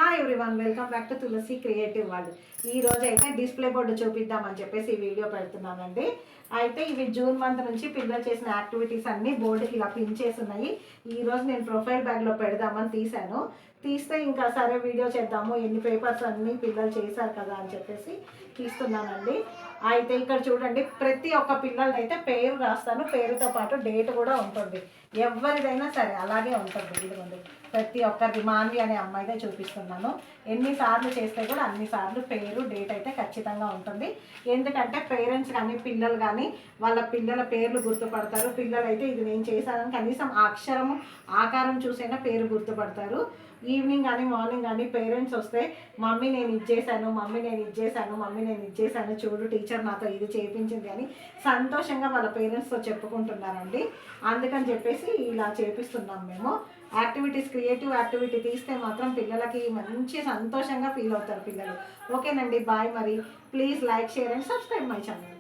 Hi everyone, welcome back to Tulsi creative world. ఈ రోజు అయితే డిస్ప్లే బోర్డు చూపిద్దామని చెప్పేసి ఈ వీడియో పెడుతున్నానండి. అయితే ఇవి జూన్ మంత్ నుంచి పిల్లలు చేసిన యాక్టివిటీస్ అన్నీ బోర్డుకి ఇలా పిన్ చేసి ఉన్నాయి. ఈరోజు నేను ప్రొఫైల్ బ్యాగ్లో పెడదామని తీస్తే ఇంకా సరే వీడియో చేద్దాము, ఎన్ని పేపర్స్ అన్నీ పిల్లలు చేశారు కదా అని చెప్పేసి తీస్తున్నానండి. అయితే ఇక్కడ చూడండి, ప్రతి ఒక్క పిల్లలదైతే పేరు రాస్తాను, పేరుతో పాటు డేట్ కూడా ఉంటుంది. ఎవరిదైనా సరే అలాగే ఉంటుంది. ఇదిగోండి, ప్రతి ఒక్కరిది. మాన్వి అనే అమ్మాయిదే చూపిస్తున్నాను. ఎన్నిసార్లు చేస్తే కూడా అన్నిసార్లు పేరు డేట్ అయితే ఖచ్చితంగా ఉంటుంది. ఎందుకంటే పేరెంట్స్ కానీ పిల్లలు కానీ వాళ్ళ పిల్లల పేర్లు గుర్తుపడతారు. పిల్లలు అయితే ఇది నేను చేశానని కనీసం ఆ అక్షరము ఆకారం చూసైనా పేరు గుర్తుపడతారు. ఈవినింగ్ కానీ మార్నింగ్ కానీ పేరెంట్స్ వస్తే మమ్మీ నేను ఇది చేశాను, మమ్మీ నేను ఇది చేశాను, మమ్మీ నేను ఇది చేశాను, చూడు టీచర్ నాతో ఇది చేయించింది అని సంతోషంగా వాళ్ళ పేరెంట్స్తో చెప్పుకుంటున్నారండి. అందుకని చెప్పేసి ఇలా చేపిస్తున్నాం మేము. యాక్టివిటీస్, క్రియేటివ్ యాక్టివిటీ తీస్తే మాత్రం పిల్లలకి మంచి సంతోషంగా ఫీల్ అవుతారు పిల్లలు. ఓకేనండి, బాయ్. మరి please like, share and subscribe my channel.